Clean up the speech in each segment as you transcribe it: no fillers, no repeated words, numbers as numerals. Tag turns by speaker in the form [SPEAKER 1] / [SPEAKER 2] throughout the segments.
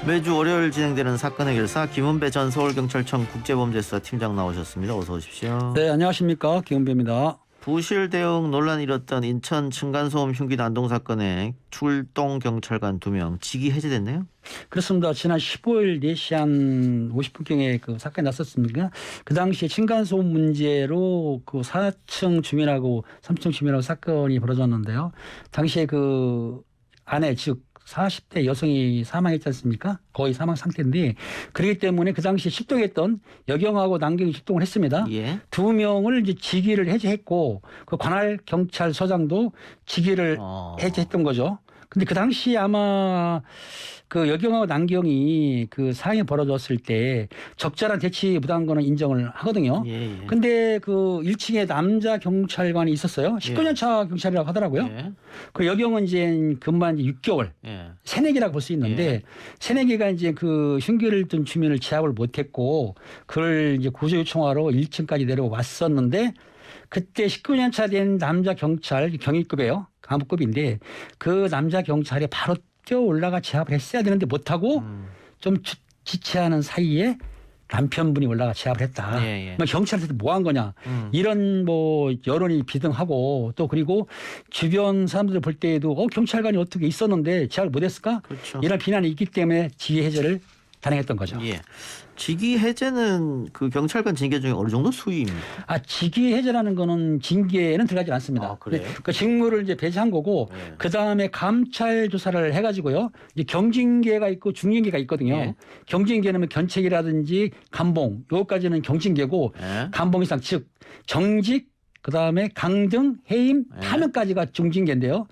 [SPEAKER 1] 매주 월요일 진행되는 사건의 결사 김은배 전 서울경찰청 국제범죄수사 팀장 나오셨습니다. 어서 오십시오.
[SPEAKER 2] 네, 안녕하십니까. 김은배입니다.
[SPEAKER 1] 부실 대응 논란이 일었던 인천 층간소음 흉기 난동 사건의 출동 경찰관 2명 직위 해제됐네요.
[SPEAKER 2] 그렇습니다. 지난 15일 4시 한 50분경에 그 사건이 났었습니까? 그 당시에 층간소음 문제로 그 4층 주민하고 3층 주민하고 사건이 벌어졌는데요. 당시에 그 아내 즉 40대 여성이 사망했지 않습니까? 거의 사망 상태인데 그렇기 때문에 그 당시에 출동했던 여경하고 남경이 출동을 했습니다.
[SPEAKER 1] 예.
[SPEAKER 2] 2명을 이제 직위를 해제했고 그 관할 경찰서장도 직위를 해제했던 거죠. 근데 그 당시 아마 그 여경하고 남경이 그 상황이 벌어졌을 때 적절한 대치 못한 거는 인정을 하거든요.
[SPEAKER 1] 예.
[SPEAKER 2] 근데 그 1층에 남자 경찰관이 있었어요. 19년 차 경찰이라고 하더라고요.
[SPEAKER 1] 예.
[SPEAKER 2] 그 여경은 이제 근무한 이제 6개월,
[SPEAKER 1] 예.
[SPEAKER 2] 새내기라고 볼 수 있는데 새내기가 이제 그 흉기를 든 주민을 제압을 못했고 그걸 이제 구조 요청하러 1층까지 내려왔었는데 그때 19년 차 된 남자 경찰 경위급이에요. 간부급인데 그 남자 경찰이 바로 뛰어 올라가 제압을 했어야 되는데 못하고 좀 지체하는 사이에 남편분이 올라가 제압을 했다.
[SPEAKER 1] 예.
[SPEAKER 2] 경찰한테 뭐 한 거냐. 이런 뭐 여론이 비등하고 또 그리고 주변 사람들 볼 때에도 경찰관이 어떻게 있었는데 제압을 못했을까?
[SPEAKER 1] 그렇죠.
[SPEAKER 2] 이런 비난이 있기 때문에 직위 해제를 단행했던 거죠.
[SPEAKER 1] 예. 직위 해제는 그 경찰관 징계 중에 어느 정도 수위입니까?
[SPEAKER 2] 직위 해제라는 거는 징계에는 들어가지 않습니다.
[SPEAKER 1] 그래요?
[SPEAKER 2] 그 직무를 이제 배제한 거고
[SPEAKER 1] 예.
[SPEAKER 2] 그 다음에 감찰 조사를 해가지고요. 이제 경징계가 있고 중징계가 있거든요.
[SPEAKER 1] 예.
[SPEAKER 2] 경징계는 견책이라든지 감봉 요거까지는 경징계고
[SPEAKER 1] 예.
[SPEAKER 2] 감봉 이상 즉 정직 그 다음에 강등, 해임,
[SPEAKER 1] 예.
[SPEAKER 2] 파면까지가 중징계인데요.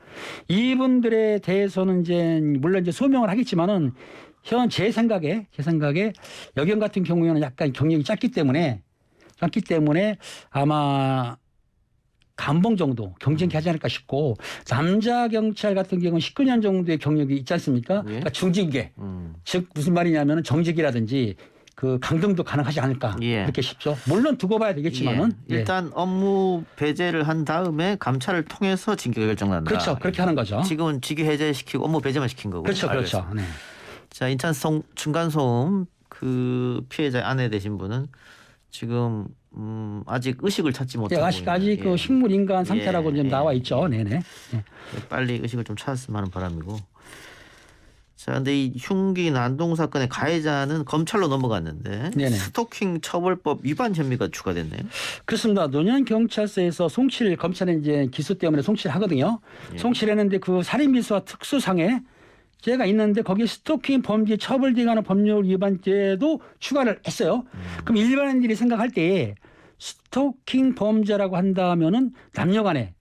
[SPEAKER 2] 이분들에 대해서는 이제 물론 이제 소명을 하겠지만은 현 제 생각에 여경 같은 경우에는 약간 경력이 짧기 때문에 아마 감봉 정도 경징계 하지 않을까 싶고 남자 경찰 같은 경우는 19년 정도의 경력이 있지 않습니까?
[SPEAKER 1] 예.
[SPEAKER 2] 그러니까 중징계 즉 무슨 말이냐면 정직이라든지 그 강등도 가능하지 않을까
[SPEAKER 1] 예.
[SPEAKER 2] 이렇게 싶죠. 물론 두고 봐야 되겠지만은
[SPEAKER 1] 예. 일단 업무 배제를 한 다음에 감찰을 통해서 징계가 결정난다.
[SPEAKER 2] 그렇죠. 그렇게 하는 거죠.
[SPEAKER 1] 지금은 직위 해제시키고 업무 배제만 시킨 거고.
[SPEAKER 2] 그렇죠. 네.
[SPEAKER 1] 자, 인천 층간소음 그 피해자 아내 되신 분은 지금 아직 의식을 찾지 못하고
[SPEAKER 2] 아직 그 식물 인간 상태라고 지금 나와
[SPEAKER 1] 예.
[SPEAKER 2] 있죠. 네네.
[SPEAKER 1] 빨리 의식을 좀 찾았으면 하는 바람이고. 자, 근데 이 흉기 난동 사건의 가해자는 검찰로 넘어갔는데
[SPEAKER 2] 네네.
[SPEAKER 1] 스토킹 처벌법 위반 혐의가 추가됐네요.
[SPEAKER 2] 그렇습니다. 노년 경찰서에서 송치를 검찰은 이제 기소 때문에 송치를 하거든요.
[SPEAKER 1] 예.
[SPEAKER 2] 송치를 했는데 그 살인미수와 특수상해 죄가 있는데 거기에 스토킹 범죄 처벌 등하는 법률 위반죄도 추가를 했어요. 그럼 일반인들이 생각할 때 스토킹 범죄라고 한다면은 남녀간에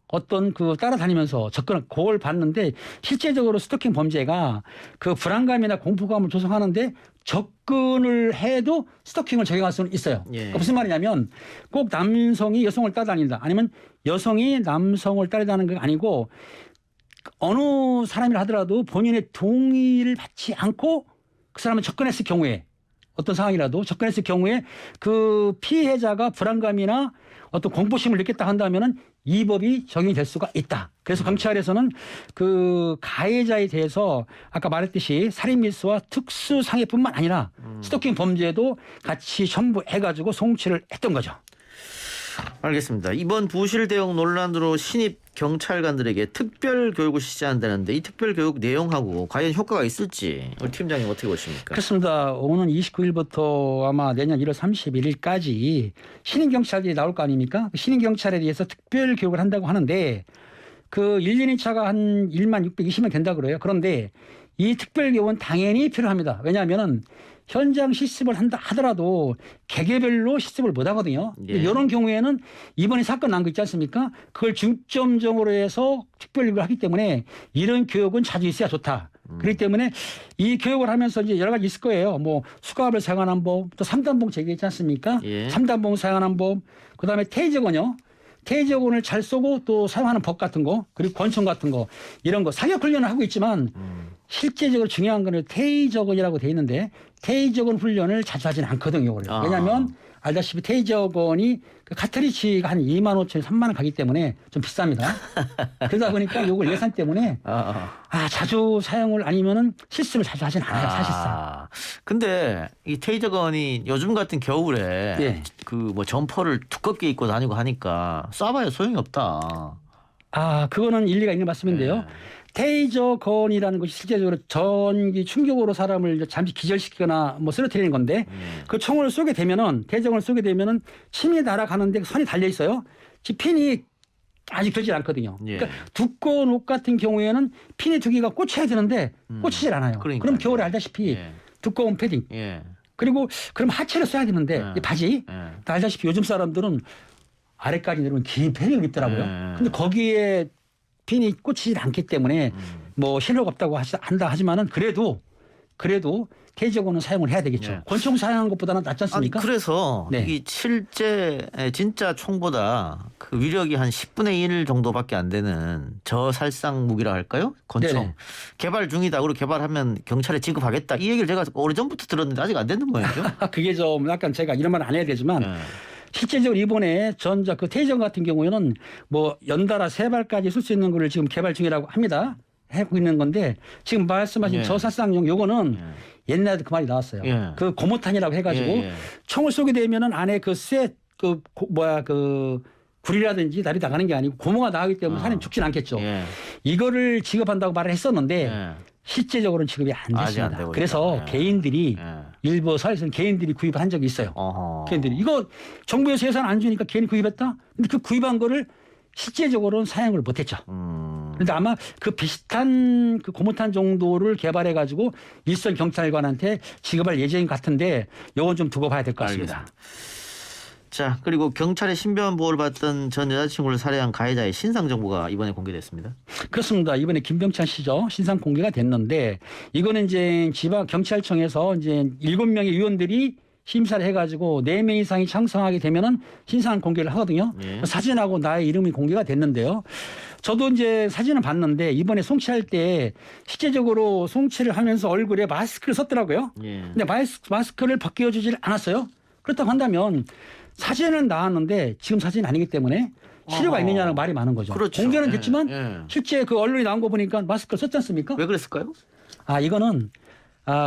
[SPEAKER 2] 어떤 그 따라다니면서 접근을 그걸 봤는데 실제적으로 스토킹 범죄가 그 불안감이나 공포감을 조성하는데 접근을 해도 스토킹을 적용할 수는 있어요.
[SPEAKER 1] 예.
[SPEAKER 2] 그러니까 무슨 말이냐면 꼭 남성이 여성을 따라다닌다 아니면 여성이 남성을 따라다니는 게 아니고 어느 사람이라 하더라도 본인의 동의를 받지 않고 그 사람은 접근했을 경우에 어떤 상황이라도 접근했을 경우에 그 피해자가 불안감이나 어떤 공포심을 느꼈다 한다면은 이 법이 적용이 될 수가 있다. 그래서 경찰에서는 그 가해자에 대해서 아까 말했듯이 살인미수와 특수상해뿐만 아니라 스토킹 범죄도 같이 첨부해가지고 송치를 했던 거죠.
[SPEAKER 1] 알겠습니다. 이번 부실 대응 논란으로 신입 경찰관들에게 특별 교육을 실시한다는데 이 특별 교육 내용하고 과연 효과가 있을지 우리 팀장님 어떻게 보십니까?
[SPEAKER 2] 그렇습니다. 오는 29일부터 아마 내년 1월 31일까지 신임 경찰들이 나올 거 아닙니까? 신임 경찰에 대해서 특별 교육을 한다고 하는데 그 1, 2년차가 한 1만 620명 된다 그래요. 그런데 이 특별 교육은 당연히 필요합니다. 왜냐하면은 현장 실습을 한다 하더라도 개개별로 실습을 못 하거든요.
[SPEAKER 1] 예.
[SPEAKER 2] 이런 경우에는 이번에 사건 난 거 있지 않습니까? 그걸 중점적으로 해서 특별교육을 하기 때문에 이런 교육은 자주 있어야 좋다. 그렇기 때문에 이 교육을 하면서 이제 여러 가지 있을 거예요. 뭐 수갑을 사용하는 법, 또 3단봉 제기했지 않습니까?
[SPEAKER 1] 예.
[SPEAKER 2] 3단봉 사용하는 법, 그다음에 테이저건요. 테이저건을 잘 쏘고 또 사용하는 법 같은 거, 그리고 권총 같은 거 이런 거 사격 훈련을 하고 있지만 실제적으로 중요한 거는 테이저건이라고 돼 있는데 테이저건 훈련을 자주 하지는 않거든요. 왜냐하면 알다시피 테이저건이 그 카트리지가 한 2만 5천, 3만 원 가기 때문에 좀 비쌉니다. 그러다 보니까 요걸 예산 때문에 자주 사용을 아니면은 실수를 자주 하진 않아요, 사실상.
[SPEAKER 1] 근데 이 테이저건이 요즘 같은 겨울에
[SPEAKER 2] 예.
[SPEAKER 1] 그 뭐 점퍼를 두껍게 입고 다니고 하니까 쏴봐야 소용이 없다.
[SPEAKER 2] 그거는 일리가 있는 말씀인데요.
[SPEAKER 1] 예.
[SPEAKER 2] 테이저건이라는 것이 실제적으로 전기 충격으로 사람을 잠시 기절시키거나 뭐 쓰러뜨리는 건데 그 총을 쏘게 되면은 테이저건을 쏘게 되면은 침이 날아가는데 선이 달려 있어요. 핀이 아주 길지 않거든요.
[SPEAKER 1] 예.
[SPEAKER 2] 그러니까 두꺼운 옷 같은 경우에는 핀이 두 개가 꽂혀야 되는데 꽂히질 않아요.
[SPEAKER 1] 그러니까요.
[SPEAKER 2] 그럼 겨울에 알다시피
[SPEAKER 1] 예.
[SPEAKER 2] 두꺼운 패딩
[SPEAKER 1] 예.
[SPEAKER 2] 그리고 그럼 하체를 써야 되는데
[SPEAKER 1] 예.
[SPEAKER 2] 이 바지 알다시피 요즘 사람들은 아래까지 내려오면 긴 패딩을 입더라고요. 근데 거기에 핀이 꽂히질 않기 때문에 뭐 신호가 없다고 한다 하지만은 그래도 테이저건은 사용을 해야 되겠죠.
[SPEAKER 1] 예.
[SPEAKER 2] 권총 사용한 것보다는 낫지 않습니까?
[SPEAKER 1] 아니 그래서
[SPEAKER 2] 네.
[SPEAKER 1] 이 실제 진짜 총보다 그 위력이 한 10분의 1 정도밖에 안 되는 저살상 무기라 할까요? 권총
[SPEAKER 2] 네네.
[SPEAKER 1] 개발 중이다. 그리고 개발하면 경찰에 지급하겠다. 이 얘기를 제가 오래전부터 들었는데 아직 안 되는 모양이죠.
[SPEAKER 2] 그게 좀 약간 제가 이런 말 안 해야 되지만
[SPEAKER 1] 예.
[SPEAKER 2] 실제적으로 이번에 전자 그 테이저 같은 경우에는 뭐 연달아 3발까지 쓸 수 있는 거를 지금 개발 중이라고 합니다. 하고 있는 건데 지금 말씀하신
[SPEAKER 1] 예.
[SPEAKER 2] 저살상용 요거는 옛날에도 그 말이 나왔어요.
[SPEAKER 1] 예.
[SPEAKER 2] 그 고무탄이라고 해가지고
[SPEAKER 1] 예.
[SPEAKER 2] 총을 쏘게 되면은 안에 굴이라든지 날이 나가는 게 아니고 고무가 나가기 때문에 사람이 죽진 않겠죠.
[SPEAKER 1] 예.
[SPEAKER 2] 이거를 지급한다고 말을 했었는데
[SPEAKER 1] 예.
[SPEAKER 2] 실제적으로는 지급이 안
[SPEAKER 1] 아직 안
[SPEAKER 2] 됐습니다.
[SPEAKER 1] 되고
[SPEAKER 2] 그래서
[SPEAKER 1] 있다. 예.
[SPEAKER 2] 개인들이
[SPEAKER 1] 예.
[SPEAKER 2] 일부 사회에서는 개인들이 구입을 한 적이 있어요.
[SPEAKER 1] 어허.
[SPEAKER 2] 개인들이 이거 정부에서 예산 안 주니까 개인이 구입했다. 근데 그 구입한 거를 실제적으로는 사용을 못했죠. 그런데 아마 그 비슷한 그 고무탄 정도를 개발해 가지고 일선 경찰관한테 지급할 예정인 것 같은데 요건 좀 두고 봐야 될 것 같습니다.
[SPEAKER 1] 자, 그리고 경찰의 신변 보호를 받던 전 여자친구를 살해한 가해자의 신상 정보가 이번에 공개됐습니다.
[SPEAKER 2] 그렇습니다. 이번에 김병찬 씨죠. 신상 공개가 됐는데 이거는 이제 지방 경찰청에서 이제 7명의 위원들이 심사를 해가지고 4명 이상이 창성하게 되면은 신상 공개를 하거든요.
[SPEAKER 1] 예.
[SPEAKER 2] 사진하고 나의 이름이 공개가 됐는데요. 저도 이제 사진을 봤는데 이번에 송치할 때 실제적으로 송치를 하면서 얼굴에 마스크를 썼더라고요.
[SPEAKER 1] 예.
[SPEAKER 2] 근데 마스크를 벗겨주질 않았어요. 그렇다고 한다면 사진은 나왔는데 지금 사진이 아니기 때문에 실효가
[SPEAKER 1] 어허.
[SPEAKER 2] 있느냐는 말이 많은 거죠.
[SPEAKER 1] 그렇죠.
[SPEAKER 2] 공개는
[SPEAKER 1] 예,
[SPEAKER 2] 됐지만
[SPEAKER 1] 예.
[SPEAKER 2] 실제 그 언론이 나온 거 보니까 마스크를 썼지 않습니까?
[SPEAKER 1] 왜 그랬을까요?
[SPEAKER 2] 이거는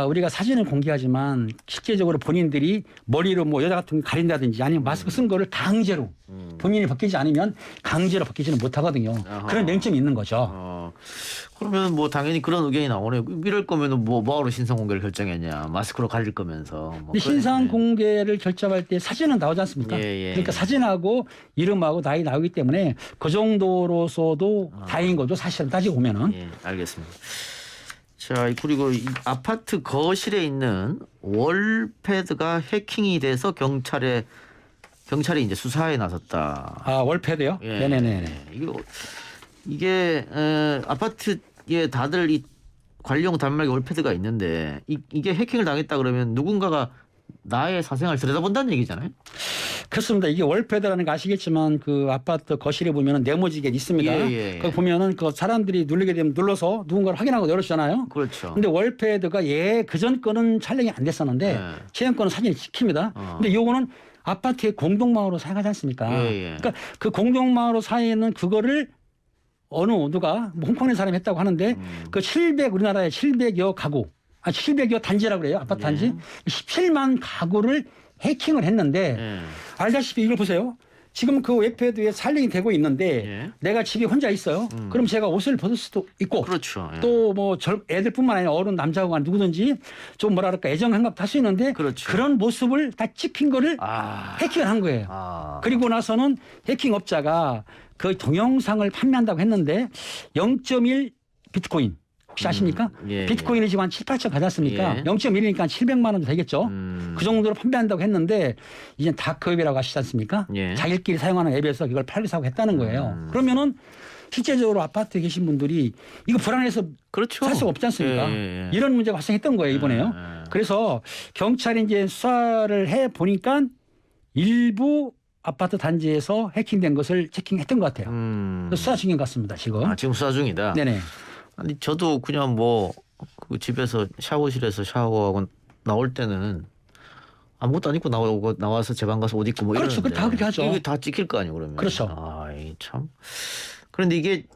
[SPEAKER 2] 우리가 사진을 공개하지만 실제적으로 본인들이 머리로 뭐 여자 같은 거 가린다든지 아니면 마스크 쓴 거를 강제로 본인이 벗기지 않으면 강제로 벗기지는 못하거든요.
[SPEAKER 1] 아하.
[SPEAKER 2] 그런 맹점이 있는 거죠.
[SPEAKER 1] 그러면 뭐 당연히 그런 의견이 나오네요. 이럴 거면은 뭐하러 신상 공개를 결정했냐. 마스크로 가릴 거면서. 뭐
[SPEAKER 2] 근데 신상 공개를 결정할 때 사진은 나오지 않습니까?
[SPEAKER 1] 예.
[SPEAKER 2] 그러니까 사진하고 이름하고 나이 나오기 때문에 그 정도로서도 다행인 거죠. 사실은 따지고 보면은.
[SPEAKER 1] 예, 알겠습니다. 자, 그리고 이 아파트 거실에 있는 월패드가 해킹이 돼서 경찰이 이제 수사에 나섰다.
[SPEAKER 2] 월패드요?
[SPEAKER 1] 예.
[SPEAKER 2] 네네네.
[SPEAKER 1] 이게 아파트에 다들 이 관리용 단말기 월패드가 있는데 이게 해킹을 당했다 그러면 누군가가 나의 사생활을 들여다본다는 얘기잖아요.
[SPEAKER 2] 그렇습니다. 이게 월패드라는 거 아시겠지만 그 아파트 거실에 보면은 네모지게 있습니다.
[SPEAKER 1] 예.
[SPEAKER 2] 거기 보면은 그 사람들이 누르게 되면 눌러서 누군가를 확인하고 열어주잖아요.
[SPEAKER 1] 그렇죠.
[SPEAKER 2] 근데 월패드가 그전 거는 촬영이 안 됐었는데 최근 거는 사진이 찍힙니다. 근데 요거는 아파트의 공동망으로 사용하지 않습니까?
[SPEAKER 1] 예.
[SPEAKER 2] 그러니까 그 공동망으로 사용하는 그거를 누가 뭐 홍콩의 사람이 했다고 하는데 우리나라에 700여 가구 700여 단지라고 그래요. 아파트 단지 17만 가구를 해킹을 했는데 알다시피 이걸 보세요. 지금 그 웹패드에 촬영이 되고 있는데 내가 집에 혼자 있어요. 그럼 제가 옷을 벗을 수도 있고
[SPEAKER 1] 그렇죠.
[SPEAKER 2] 또 뭐 애들뿐만 아니라 어른 남자가 누구든지 좀 뭐랄까 애정행각도 할 수 있는데
[SPEAKER 1] 그렇죠.
[SPEAKER 2] 그런 모습을 다 찍힌 거를 해킹을 한 거예요. 그리고 나서는 해킹업자가 그 동영상을 판매한다고 했는데 0.1 비트코인 혹시 아십니까? 비트코인이 지금 한 7, 8천 가지 않습니까? 0.1이니까 700만 원도 되겠죠. 그 정도로 판매한다고 했는데 이제 다크웹이라고 하시지 않습니까? 자기들끼리 사용하는 앱에서 이걸 팔기 사고 했다는 거예요. 그러면은 실제적으로 아파트에 계신 분들이 이거 불안해서
[SPEAKER 1] 그렇죠.
[SPEAKER 2] 살 수가 없지 않습니까? 이런 문제가 발생했던 거예요, 이번에요. 그래서 경찰이 이제 수사를 해 보니까 일부 아파트 단지에서 해킹된 것을 체킹했던 것 같아요. 수사 중인 것 같습니다, 지금.
[SPEAKER 1] 지금 수사 중이다.
[SPEAKER 2] 네네.
[SPEAKER 1] 아니 저도 그냥 그 집에서 샤워실에서 샤워하고 나올 때는 아무것도 안 입고 나와서 제 방 가서 옷 입고 뭐
[SPEAKER 2] 그렇죠.
[SPEAKER 1] 이러는데
[SPEAKER 2] 다 그렇게 하죠.
[SPEAKER 1] 이게 다 찍힐 거 아니에요, 그러면.
[SPEAKER 2] 그렇죠.
[SPEAKER 1] 아, 이 참. 그런데 이게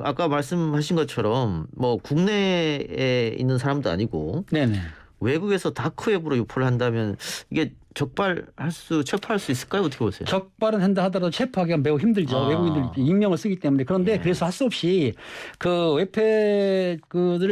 [SPEAKER 1] 아까 말씀하신 것처럼 뭐 국내에 있는 사람도 아니고
[SPEAKER 2] 네네.
[SPEAKER 1] 외국에서 다크웹으로 유포를 한다면 이게 체포할 수 있을까요? 어떻게 보세요?
[SPEAKER 2] 적발은 한다 하더라도 체포하기가 매우 힘들죠.
[SPEAKER 1] 아.
[SPEAKER 2] 외국인들이 익명을 쓰기 때문에. 그런데
[SPEAKER 1] 예.
[SPEAKER 2] 그래서 할 수 없이 그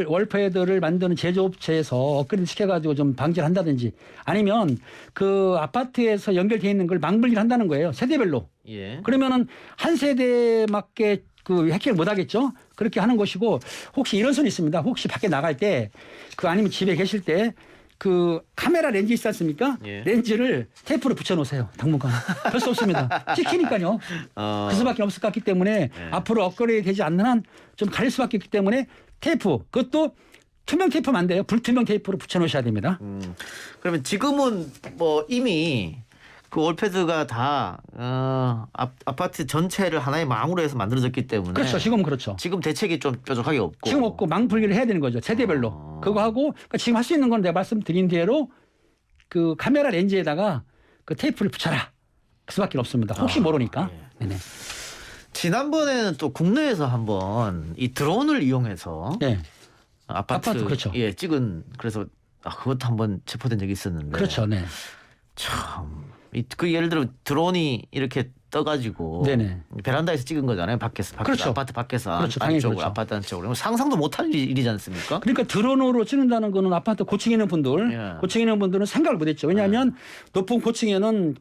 [SPEAKER 2] 월패들을 만드는 제조업체에서 업그레이드 시켜가지고 좀 방지를 한다든지 아니면 그 아파트에서 연결되어 있는 걸 망분리를 한다는 거예요. 세대별로.
[SPEAKER 1] 예.
[SPEAKER 2] 그러면은 한 세대에 맞게 그 해킹을 못 하겠죠. 그렇게 하는 것이고 혹시 이런 수는 있습니다. 혹시 밖에 나갈 때 그 아니면 집에 계실 때 그 카메라 렌즈 있지 않습니까?
[SPEAKER 1] 예.
[SPEAKER 2] 렌즈를 테이프로 붙여놓으세요. 당분간. 별 수 없습니다. 찍히니까요. 그 수밖에 없을 것 같기 때문에 앞으로 업그레이드 되지 않는 한 좀 가릴 수밖에 없기 때문에 테이프 그것도 투명 테이프면 안 돼요. 불투명 테이프로 붙여놓으셔야 됩니다.
[SPEAKER 1] 그러면 지금은 뭐 이미 그 월패드가 다 아파트 전체를 하나의 망으로 해서 만들어졌기 때문에
[SPEAKER 2] 그렇죠. 지금은 그렇죠.
[SPEAKER 1] 지금 대책이 좀 뾰족하게 없고
[SPEAKER 2] 지금 없고 망분리를 해야 되는 거죠. 세대별로. 그거 하고 그러니까 지금 할 수 있는 건 내가 말씀드린 대로 그 카메라 렌즈에다가 그 테이프를 붙여라. 그 수밖에 없습니다. 혹시 모르니까.
[SPEAKER 1] 예.
[SPEAKER 2] 네네.
[SPEAKER 1] 지난번에는 또 국내에서 한번 이 드론을 이용해서
[SPEAKER 2] 네.
[SPEAKER 1] 아파트
[SPEAKER 2] 그렇죠.
[SPEAKER 1] 예, 찍은 그래서 그것도 한번 체포된 적이 있었는데
[SPEAKER 2] 그렇죠. 네.
[SPEAKER 1] 참 그 예를 들어 드론이 이렇게 떠가지고
[SPEAKER 2] 네네.
[SPEAKER 1] 베란다에서 찍은 거잖아요. 밖에서
[SPEAKER 2] 그렇죠.
[SPEAKER 1] 아파트 밖에서
[SPEAKER 2] 그렇죠. 당연히
[SPEAKER 1] 안쪽으로
[SPEAKER 2] 그렇죠.
[SPEAKER 1] 아파트 안쪽으로 상상도 못하는 일이지 않습니까?
[SPEAKER 2] 그러니까 드론으로 찍는다는 거는 아파트 고층에 있는 분들,
[SPEAKER 1] 예.
[SPEAKER 2] 고층에 있는 분들은 생각을 못했죠. 왜냐하면 높은 고층에는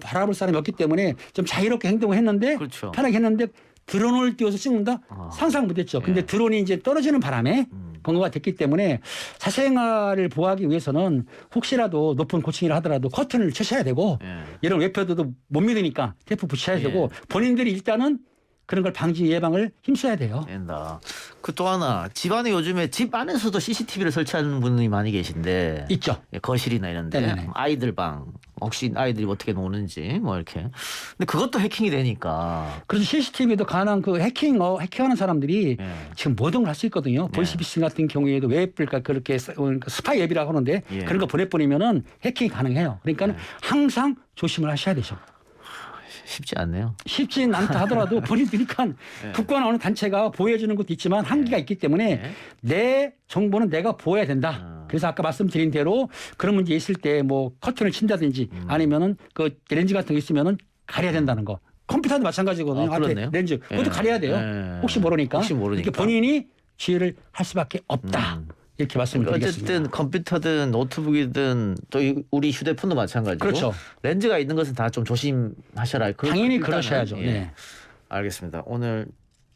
[SPEAKER 2] 바라볼 사람이 없기 때문에 좀 자유롭게 행동을 했는데
[SPEAKER 1] 그렇죠.
[SPEAKER 2] 편하게 했는데 드론을 띄워서 찍는다? 상상 못했죠. 근데
[SPEAKER 1] 예.
[SPEAKER 2] 드론이 이제 떨어지는 바람에 번거가 됐기 때문에 사생활을 보호하기 위해서는 혹시라도 높은 고층이라 하더라도 커튼을 쳐셔야 되고
[SPEAKER 1] 예.
[SPEAKER 2] 이런 웹패드도 못 믿으니까 테이프 붙여야
[SPEAKER 1] 예.
[SPEAKER 2] 되고 본인들이 일단은 그런 걸 방지 예방을 힘써야 돼요.
[SPEAKER 1] 된다. 그 또 하나 집안에 요즘에 집 안에서도 CCTV를 설치하는 분이 많이 계신데
[SPEAKER 2] 있죠.
[SPEAKER 1] 예, 거실이나 이런데
[SPEAKER 2] 네네네.
[SPEAKER 1] 아이들 방 혹시 아이들이 어떻게 노는지 뭐 이렇게 근데 그것도 해킹이 되니까
[SPEAKER 2] 그래서 CCTV도 가능한 그 해킹하는 사람들이
[SPEAKER 1] 예.
[SPEAKER 2] 지금 모든 걸 할 수 있거든요. 보이스피싱 같은 경우에도 웹을 그렇게 스파이 앱이라고 하는데
[SPEAKER 1] 예.
[SPEAKER 2] 그런 거 보내버리면은 해킹이 가능해요. 그러니까 항상 조심을 하셔야 되죠.
[SPEAKER 1] 쉽지 않네요.
[SPEAKER 2] 쉽진 않다 하더라도 본인들이 국가나 어느 단체가 보호해주는 것도 있지만 한계가 있기 때문에 내 정보는 내가 보호해야 된다. 그래서 아까 말씀드린 대로 그런 문제 있을 때 뭐 커튼을 친다든지 아니면은 그 렌즈 같은 거 있으면은 가려야 된다는 거. 컴퓨터도 마찬가지거든요. 앞에
[SPEAKER 1] 그렇네요.
[SPEAKER 2] 렌즈 그것도 가려야 돼요.
[SPEAKER 1] 예.
[SPEAKER 2] 혹시 모르니까.
[SPEAKER 1] 혹시 모르니까.
[SPEAKER 2] 이렇게 본인이 지혜를 할 수밖에 없다. 이렇게 말씀드리겠습니다.
[SPEAKER 1] 어쨌든 컴퓨터든 노트북이든 또 우리 휴대폰도 마찬가지고
[SPEAKER 2] 그렇죠.
[SPEAKER 1] 렌즈가 있는 것은 다 좀 조심하셔라.
[SPEAKER 2] 당연히
[SPEAKER 1] 일단은,
[SPEAKER 2] 그러셔야죠.
[SPEAKER 1] 예.
[SPEAKER 2] 네.
[SPEAKER 1] 알겠습니다. 오늘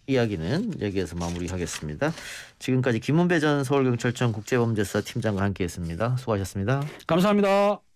[SPEAKER 1] 이야기는 여기에서 마무리하겠습니다. 지금까지 김문배 전 서울경찰청 국제범죄수사 팀장과 함께했습니다. 수고하셨습니다.
[SPEAKER 2] 감사합니다.